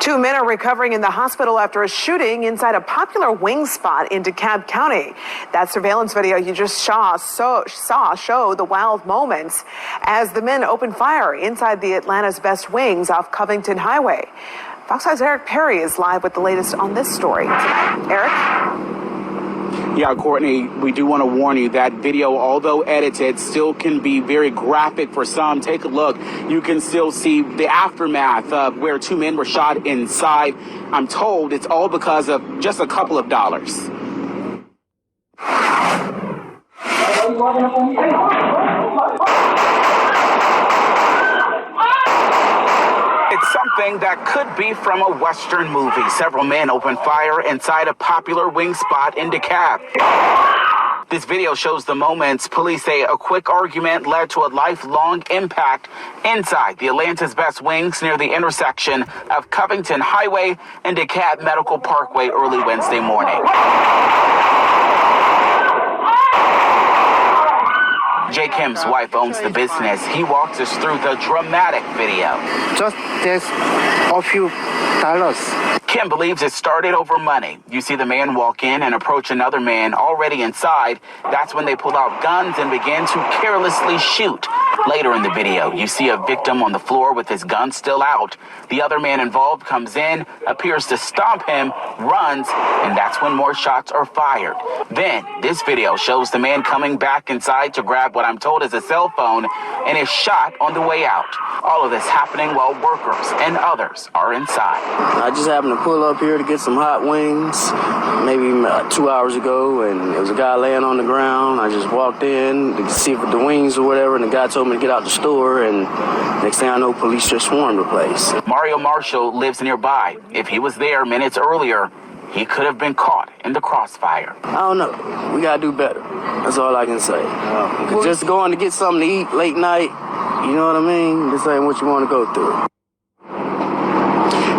Two men are recovering in the hospital after a shooting inside a popular wing spot in DeKalb County. That surveillance video you just saw show the wild moments as the men opened fire inside the Atlanta's Best Wings off Covington Highway. Fox 5's Eric Perry is live with the latest on this story tonight. Eric? Yeah, Courtney, we do want to warn you that video, although edited, still can be very graphic for some. Take a look. You can still see the aftermath of where two men were shot inside. I'm told it's all because of just a couple of dollars. It's something that could be from a Western movie. Several men opened fire inside a popular wing spot in DeKalb. This video shows the moments. Police say a quick argument led to a lifelong impact inside the Atlanta's Best Wings near the intersection of Covington Highway and DeKalb Medical Parkway early Wednesday morning. Jay Kim's wife owns the business. He walks us through the dramatic video. Just there's a few dollars. Kim believes it started over money. You see the man walk in and approach another man already inside. That's when they pull out guns and begin to carelessly shoot. Later in the video, you see a victim on the floor with his gun still out. The other man involved comes in, appears to stomp him, runs, and that's when more shots are fired. Then, this video shows the man coming back inside to grab what I'm told is a cell phone and is shot on the way out. All of this happening while workers and others are inside. I just happened to pull up here to get some hot wings maybe 2 hours ago, and there was a guy laying on the ground. I just walked in to see if the wings or whatever, and the guy told me to get out the store, and next thing I know, police just swarmed the place. Mario Marshall lives nearby. If he was there minutes earlier, he could have been caught in the crossfire. I don't know. We gotta do better. That's all I can say. Just going to get something to eat late night, you know what I mean? This ain't what you want to go through.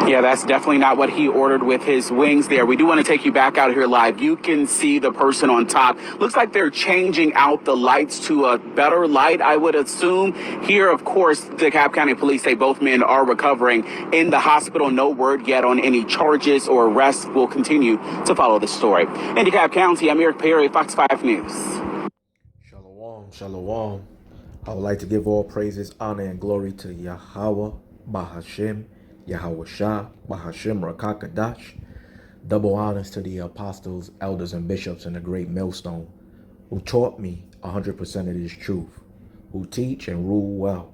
Yeah, that's definitely not what he ordered with his wings there. We do want to take you back out here live. You can see the person on top. Looks like they're changing out the lights to a better light, I would assume. Here, of course, the DeKalb County Police say both men are recovering in the hospital. No word yet on any charges or arrests. We'll continue to follow the story. In DeKalb County, I'm Eric Perry, Fox 5 News. Shalom, shalom. I would like to give all praises, honor, and glory to Yahweh, Bahashem, Yahweh Shah, Bahashem Rakakadash. Double honors to the apostles, elders, and bishops in the great millstone who taught me 100% of this truth, who teach and rule well.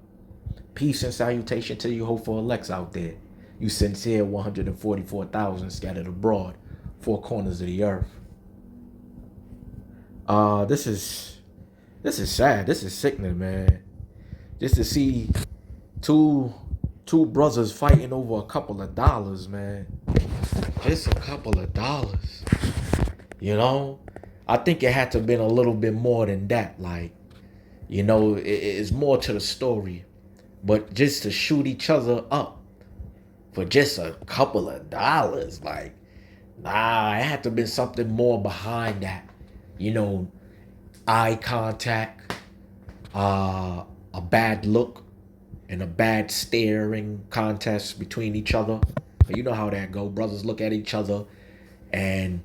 Peace and salutation to you hopeful elects out there, you sincere 144,000 scattered abroad, four corners of the earth. This is sad. This is sickening, man. Just to see two brothers fighting over a couple of dollars, man. Just a couple of dollars. You know? I think it had to have been a little bit more than that. Like, you know, it's more to the story. But just to shoot each other up for just a couple of dollars, like, nah, it had to have been something more behind that. You know, eye contact, a bad look, and a bad staring contest between each other. You know how that go. Brothers look at each other and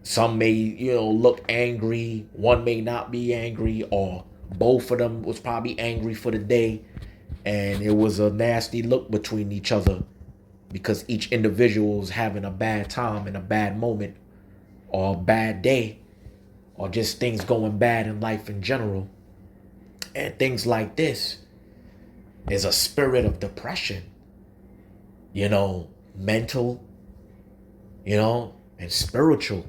some may, you know, look angry. One may not be angry, or both of them was probably angry for the day. And it was a nasty look between each other because each individual was having a bad time and a bad moment or a bad day or just things going bad in life in general. And things like this is a spirit of depression, you know, mental, you know, and spiritual.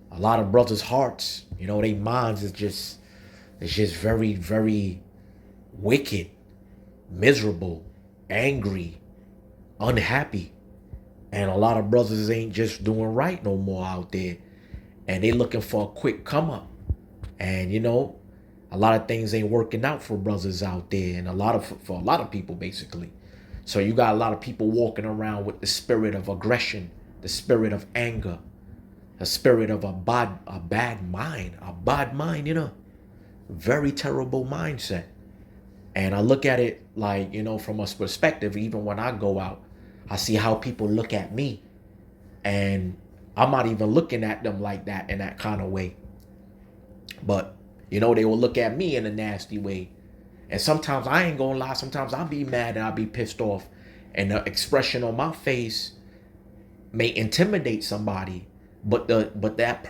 A lot of brothers' hearts, you know, their minds is just very, very wicked, miserable, angry, unhappy. And a lot of brothers ain't just doing right no more out there. And they looking for a quick come up. And, you know, a lot of things ain't working out for brothers out there, and for a lot of people, basically. So you got a lot of people walking around with the spirit of aggression, the spirit of anger, the spirit of a bad mind, you know, very terrible mindset. And I look at it like, from a perspective, even when I go out, I see how people look at me. And I'm not even looking at them like that in that kind of way. But, they will look at me in a nasty way. And sometimes I ain't gonna lie, sometimes I'll be mad and I'll be pissed off. And the expression on my face may intimidate somebody, but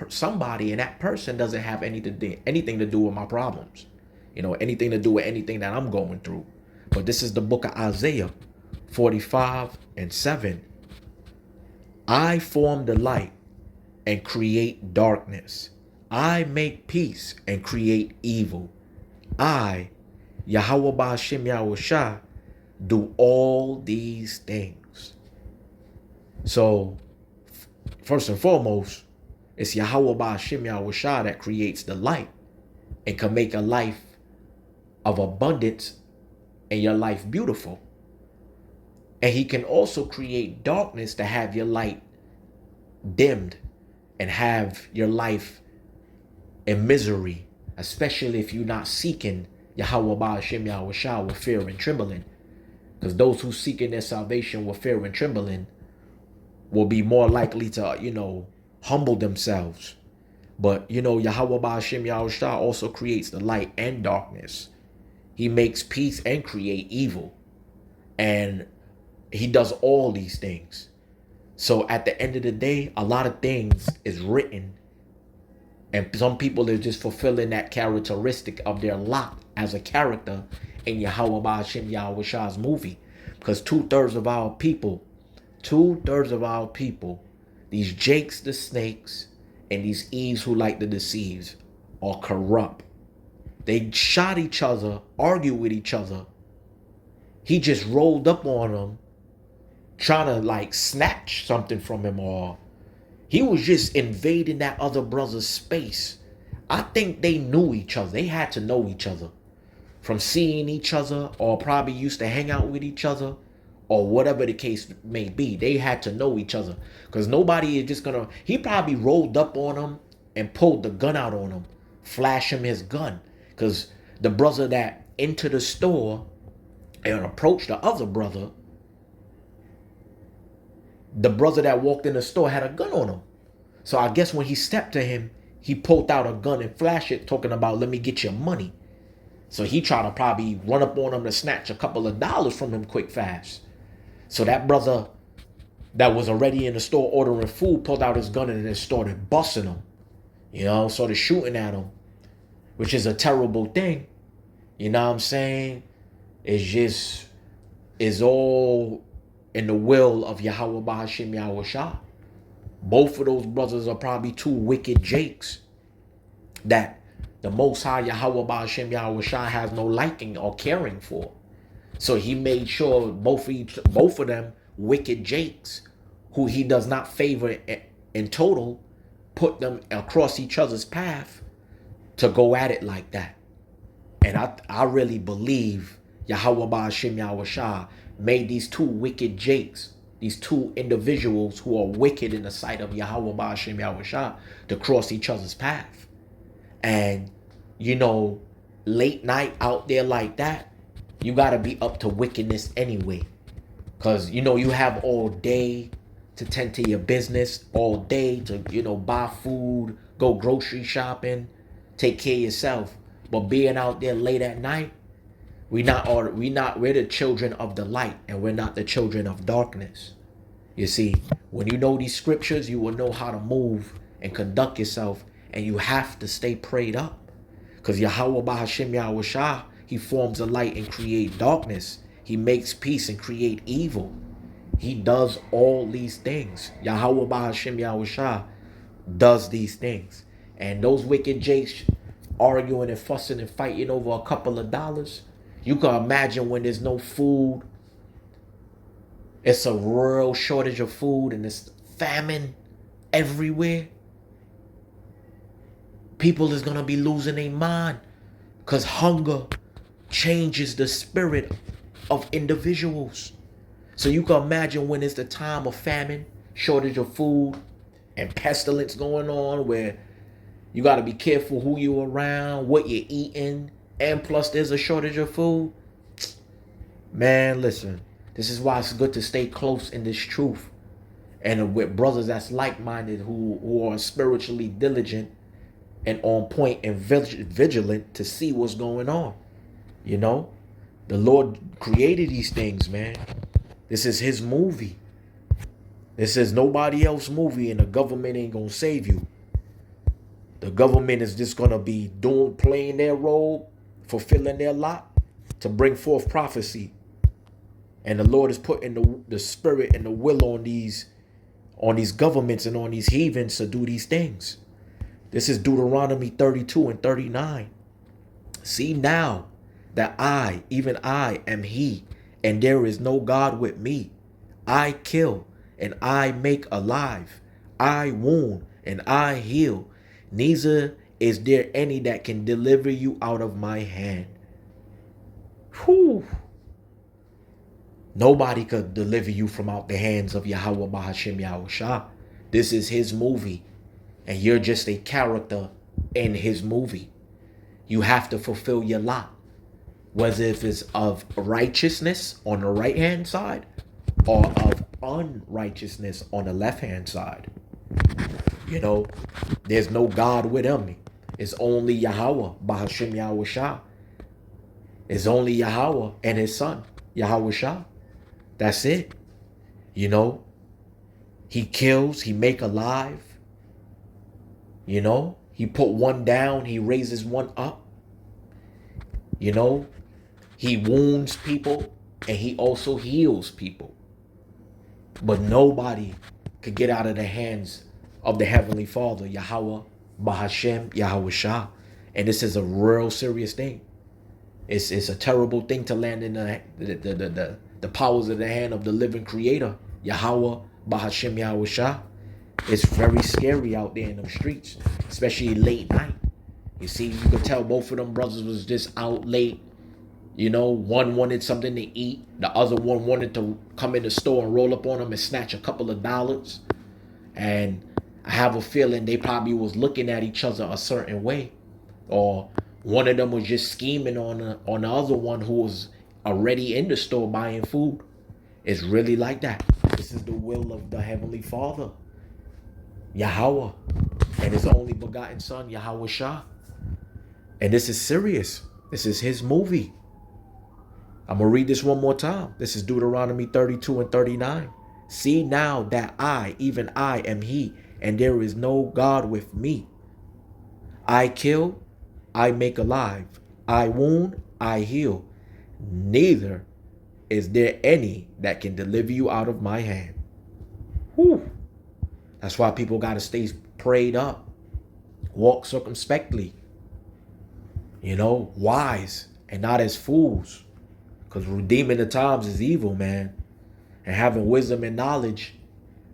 somebody and that person doesn't have anything to do with my problems. Anything to do with anything that I'm going through. But this is the book of Isaiah 45:7. I form the light and create darkness. I make peace and create evil. I, Yahweh Ba'ashem Yahushua, do all these things. So, first and foremost, it's Yahweh Ba'ashem Yahushua that creates the light and can make a life of abundance and your life beautiful. And he can also create darkness to have your light dimmed and have your life in misery, especially if you're not seeking Yahweh Ba'ashem Yahushua with fear and trembling. Because those who seeking their salvation with fear and trembling will be more likely to, humble themselves. But, Yahweh Ba'ashem Yahushua also creates the light and darkness. He makes peace and create evil. And he does all these things. So at the end of the day, a lot of things is written. And some people are just fulfilling that characteristic of their lot as a character in Yahweh Ba'ashem Yahushua's movie. Because 2/3 of our people, these Jakes the snakes and these Eves who like to deceive, are corrupt. They shot each other, argue with each other. He just rolled up on them, trying to snatch something from him, or he was just invading that other brother's space. I think they knew each other. They had to know each other from seeing each other, or probably used to hang out with each other, or whatever the case may be. They had to know each other, because nobody is just gonna. He probably rolled up on him and pulled the gun out on him, flash him his gun, because the brother that entered the store and approached the other brother, the brother that walked in the store had a gun on him. So I guess when he stepped to him, he pulled out a gun and flashed it, talking about, let me get your money. So he tried to probably run up on him to snatch a couple of dollars from him quick fast. So that brother that was already in the store ordering food pulled out his gun and then started busting him. Started shooting at him, which is a terrible thing. You know what I'm saying? It's all in the will of Yahweh Ba'ashem Yahushua. Both of those brothers are probably two wicked Jakes that the Most High Yahweh Ba'ashem Yahushua has no liking or caring for. So he made sure both of them wicked Jakes, who he does not favor in total, put them across each other's path to go at it like that. And I really believe Yahweh Ba'ashem Yahushua made these two wicked Jakes, these two individuals who are wicked in the sight of Yahweh Ba'ashem Yahushua, to cross each other's path. And, late night out there like that, you got to be up to wickedness anyway. Because, you have all day to tend to your business, all day to, buy food, go grocery shopping, take care of yourself. But being out there late at night, we're the children of the light, and we're not the children of darkness. You see, when you know these scriptures, you will know how to move and conduct yourself, and you have to stay prayed up. Because Yahweh Ba'ashem Yahushua, he forms a light and create darkness. He makes peace and create evil. He does all these things. Yahweh Ba'ashem Yahushua does these things. And those wicked Jakes arguing and fussing and fighting over a couple of dollars, you can imagine when there's no food, it's a real shortage of food, and there's famine everywhere. People is going to be losing their mind, because hunger changes the spirit of individuals. So you can imagine when it's the time of famine, shortage of food, and pestilence going on, where you got to be careful who you're around, what you're eating, and plus there's a shortage of food. Man, listen, this is why it's good to stay close in this truth. And with brothers that's like-minded who are spiritually diligent and on point and vigilant to see what's going on. You know, the Lord created these things, man. This is his movie. This is nobody else's movie, and the government ain't gonna save you. The government is just gonna be playing their role, fulfilling their lot to bring forth prophecy. And the Lord is putting the spirit and the will on these governments and on these heathens to do these things. This is Deuteronomy 32 and 39. See now that I, even I, am he, and there is no God with me. I kill, and I make alive. I wound, and I heal. Neither is there any that can deliver you out of my hand. Whew. Nobody could deliver you from out the hands of Yahweh Bahashim Yahushua. This is his movie, and you're just a character in his movie. You have to fulfill your lot, whether if it's of righteousness on the right hand side or of unrighteousness on the left hand side. You know, there's no God with him. It's only Yahweh Bahashim Yahushua. It's only Yahweh and his son Yahushua. That's it. You know, he kills, he make alive. You know, he put one down, he raises one up. You know, he wounds people and he also heals people. But nobody could get out of the hands of the Heavenly Father, Yahweh, Bahashem, Yahushua. And this is a real serious thing. It's a terrible thing to land in the powers of the hand of the living creator, Yahweh, Bahashem, Yahushua. It's very scary out there in them streets, especially late night. You see, you could tell both of them brothers was just out late. You know, one wanted something to eat. The other one wanted to come in the store and roll up on them and snatch a couple of dollars. And I have a feeling they probably was looking at each other a certain way. Or one of them was just scheming on the other one who was already in the store buying food. It's really like that. This is the will of the Heavenly Father, Yahweh, and his only begotten son, Yahushua. And this is serious. This is his movie. I'm going to read this one more time. This is Deuteronomy 32 and 39. See now that I, even I, am he, and there is no God with me. I kill, I make alive. I wound, I heal. Neither is there any that can deliver you out of my hand. Whew. That's why people got to stay prayed up. Walk circumspectly. You know, wise and not as fools. Because redeeming the times is evil, man. And having wisdom and knowledge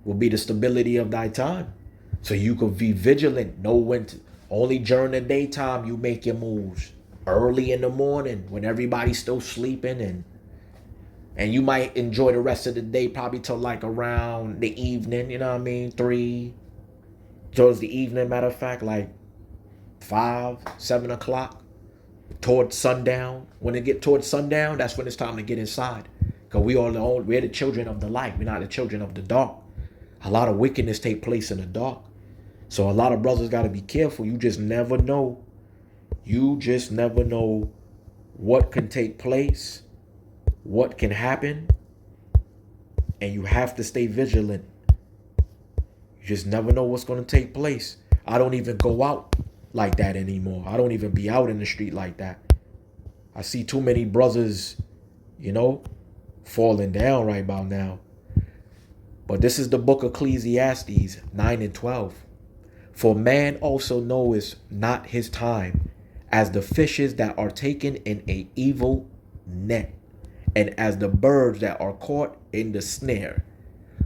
will be the stability of thy time. So you could be vigilant. Know when to, only during the daytime you make your moves. Early in the morning when everybody's still sleeping, and you might enjoy the rest of the day probably till like around the evening, you know what I mean? 3 towards the evening, matter of fact, like 5, 7 o'clock towards sundown. When it get towards sundown, that's when it's time to get inside. Because we're the children of the light. We're not the children of the dark. A lot of wickedness take place in the dark. So a lot of brothers got to be careful. You just never know. You just never know what can take place, what can happen, and you have to stay vigilant. You just never know what's going to take place. I don't even go out like that anymore. I don't even be out in the street like that. I see too many brothers, you know, falling down right about now. But this is the book of Ecclesiastes 9 and 12. For man also knoweth not his time, as the fishes that are taken in a evil net, and as the birds that are caught in the snare.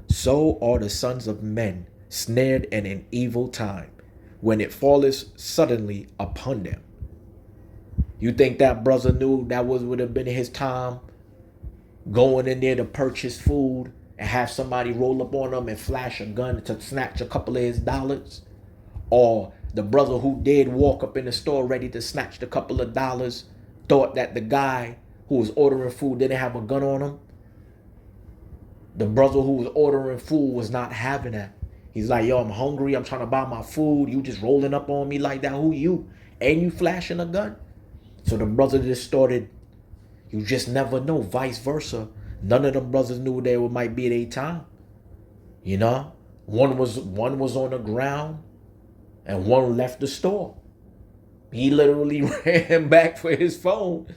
So are the sons of men snared in an evil time, when it falleth suddenly upon them. You think that brother knew that would have been his time, going in there to purchase food and have somebody roll up on him and flash a gun to snatch a couple of his dollars? Or the brother who did walk up in the store ready to snatch the couple of dollars thought that the guy who was ordering food didn't have a gun on him, the brother who was ordering food was not having that. He's like, yo, I'm hungry. I'm trying to buy my food. You just rolling up on me like that. Who you? And you flashing a gun? So the brother just started, you just never know, vice versa. None of them brothers knew they might be their time. You know? One was on the ground and one left the store. He literally ran back for his phone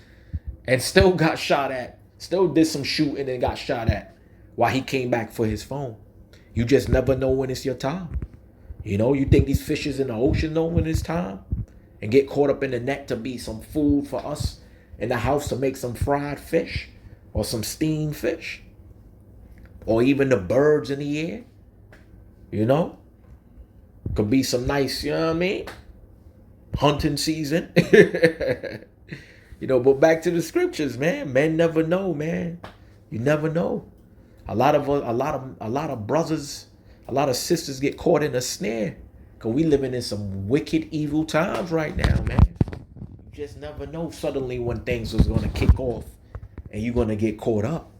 and still got shot at. Still did some shooting and got shot at while he came back for his phone. You just never know when it's your time. You know, you think these fishes in the ocean know when it's time and get caught up in the net to be some food for us in the house to make some fried fish or some steamed fish or even the birds in the air. You know, could be some nice, you know what I mean? Hunting season. You know, but back to the scriptures, man. Men never know, man. You never know. A lot of brothers, a lot of sisters get caught in a snare. Cause we living in some wicked, evil times right now, man. You just never know suddenly when things is gonna kick off and you're gonna get caught up.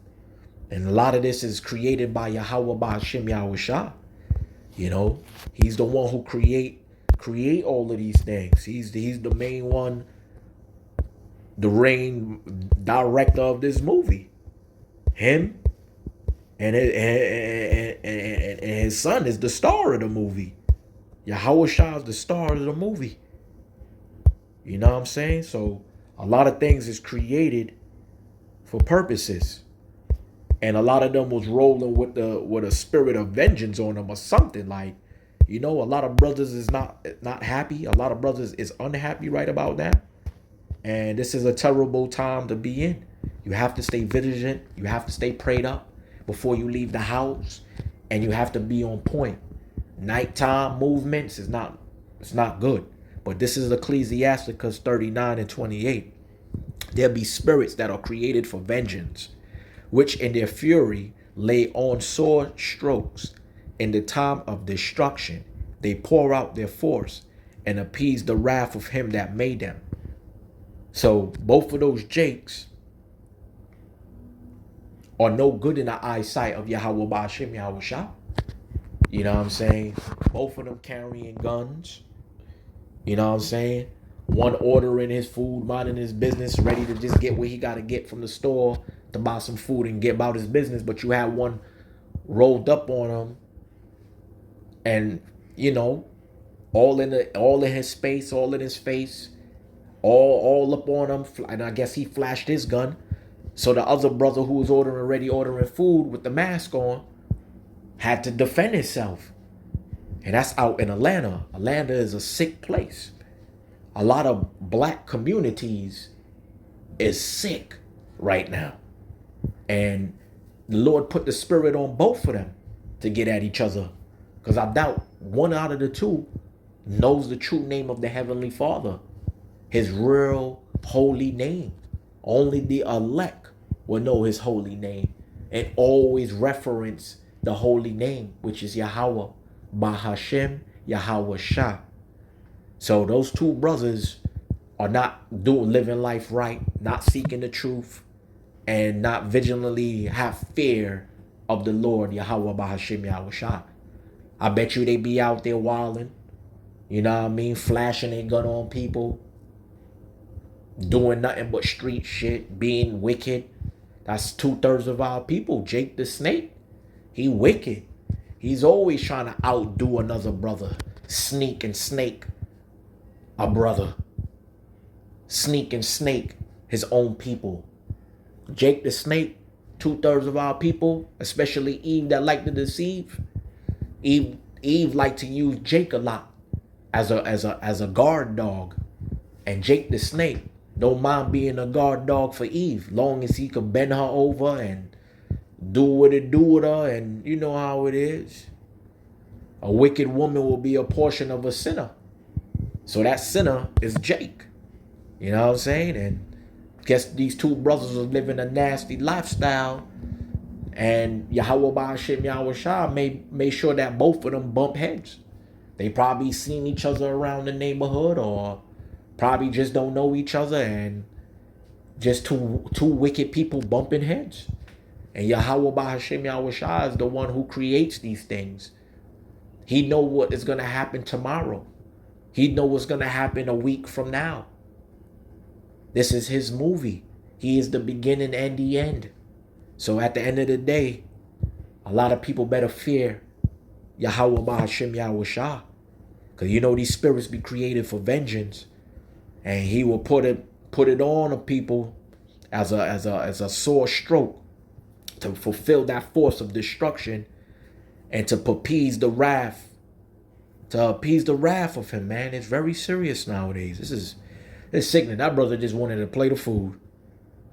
And a lot of this is created by Yahweh Ba'Hashem Yahushua. You know, he's the one who create all of these things. He's the main one, the main director of this movie. Him and his son is the star of the movie. Yahweh Shah is the star of the movie. You know what I'm saying? So a lot of things is created for purposes. And a lot of them was rolling with a spirit of vengeance on them or something. Like, you know, a lot of brothers is not happy. A lot of brothers is unhappy right about that. And this is a terrible time to be in. You have to stay vigilant. You have to stay prayed up before you leave the house. And you have to be on point. Nighttime movements it's not good. But this is Ecclesiasticus 39 and 28. There be spirits that are created for vengeance, which in their fury lay on sore strokes. In the time of destruction, they pour out their force and appease the wrath of him that made them. So both of those Jakes are no good in the eyesight of Yahweh Ba'Hashem Yahushua. You know what I'm saying? Both of them carrying guns. You know what I'm saying? One ordering his food, minding his business, ready to just get what he got to get from the store to buy some food and get about his business. But you had one rolled up on him and, you know, all in his space, all in his face, all up on him. And I guess he flashed his gun. So the other brother who was ordering food with the mask on had to defend himself. And that's out in Atlanta. Atlanta is a sick place. A lot of black communities is sick right now. And the Lord put the spirit on both of them to get at each other. Because I doubt one out of the two knows the true name of the Heavenly Father. His real holy name. Only the elect will know his holy name. And always reference the holy name, which is Yahweh Ba'Hashem Yahweh Shah. So those two brothers are not living life right, not seeking the truth, and not vigilantly have fear of the Lord, Yahweh Ba'Hashem Yahushua. I bet you they be out there wilding, you know what I mean, flashing their gun on people, doing nothing but street shit, being wicked. That's 2/3 of our people. Jake the Snake, he wicked. He's always trying to outdo another brother, sneak and snake a brother, sneak and snake his own people. Jake the Snake, 2/3 of our people, especially Eve that like to deceive. Eve liked to use Jake a lot as a guard dog, and Jake the Snake don't mind being a guard dog for Eve, long as he could bend her over and do what it do with her, and you know how it is. A wicked woman will be a portion of a sinner. So that sinner is Jake. You know what I'm saying? And guess these two brothers was living a nasty lifestyle. And Yahweh Ba'Hashem Yahushua made sure that both of them bump heads. They probably seen each other around the neighborhood or probably just don't know each other. And Just two wicked people bumping heads. And Yahweh Bahashim Yahushua is the one who creates these things. He know what is going to happen tomorrow. He know what's going to happen a week from now. This is his movie. He is the beginning and the end. So at the end of the day, a lot of people better fear Yahweh Bahashim Yahushua. Because you know these spirits be created for vengeance. And he will put it on the people as a sore stroke to fulfill that force of destruction and to appease the wrath. To appease the wrath of him, man. It's very serious nowadays. It's sickening. That brother just wanted to play the food.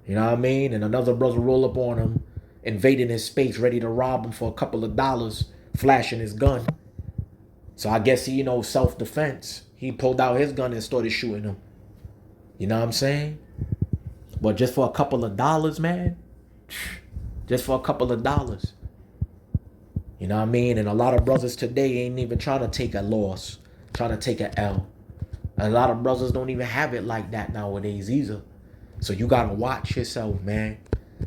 You know what I mean? And another brother roll up on him, invading his space, ready to rob him for a couple of dollars, flashing his gun. So I guess he, self-defense. He pulled out his gun and started shooting him. You know what I'm saying? But just for a couple of dollars, man. Just for a couple of dollars. You know what I mean? And a lot of brothers today ain't even trying to take a loss, trying to take an L. A lot of brothers don't even have it like that nowadays either. So you got to watch yourself, man.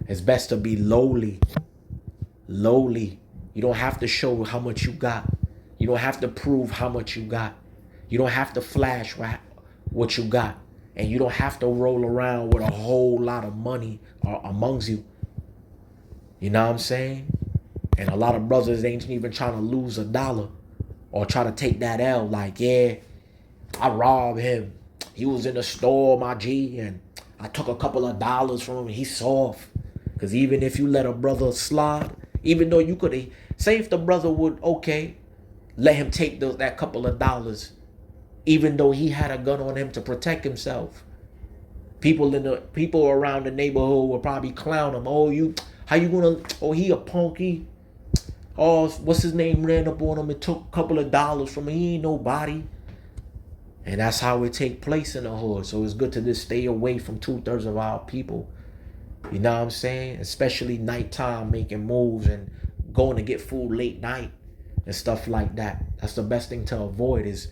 It's best to be lowly. Lowly. You don't have to show how much you got. You don't have to prove how much you got. You don't have to flash what you got. And you don't have to roll around with a whole lot of money amongst you. You know what I'm saying? And a lot of brothers ain't even trying to lose a dollar or try to take that L. Like, yeah, I robbed him. He was in the store, my G, and I took a couple of dollars from him. He's soft. Because even if you let a brother slide, even though you could, say if the brother would, okay, let him take that couple of dollars, even though he had a gun on him to protect himself. People around the neighborhood will probably clown him. Oh, how you gonna, oh, he a punky. Oh, what's his name, ran up on him and took a couple of dollars from him. He ain't nobody. And that's how it take place in the hood. So it's good to just stay away from 2/3 of our people. You know what I'm saying? Especially nighttime, making moves and going to get food late night and stuff like that. That's the best thing to avoid is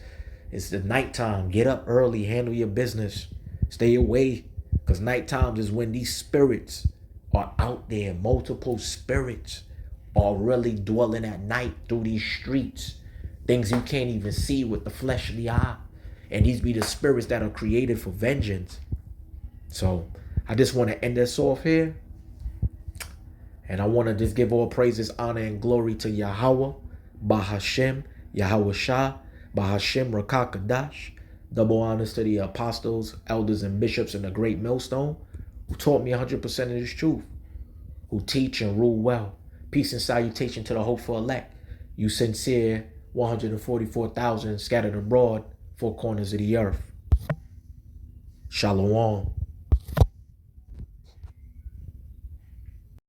the nighttime. Get up early, handle your business. Stay away. Because nighttime is when these spirits are out there. Multiple spirits are really dwelling at night through these streets. Things you can't even see with the fleshly eye. And these be the spirits that are created for vengeance. So I just want to end this off here. And I want to just give all praises, honor, and glory to Yahweh, Bahashim, Yahweh Shah, Bahashim Rakakadash. Double honors to the apostles, elders, and bishops in the great millstone who taught me 100% of this truth, who teach and rule well. Peace and salutation to the hopeful elect, you sincere 144,000 scattered abroad, four corners of the earth. Shalom.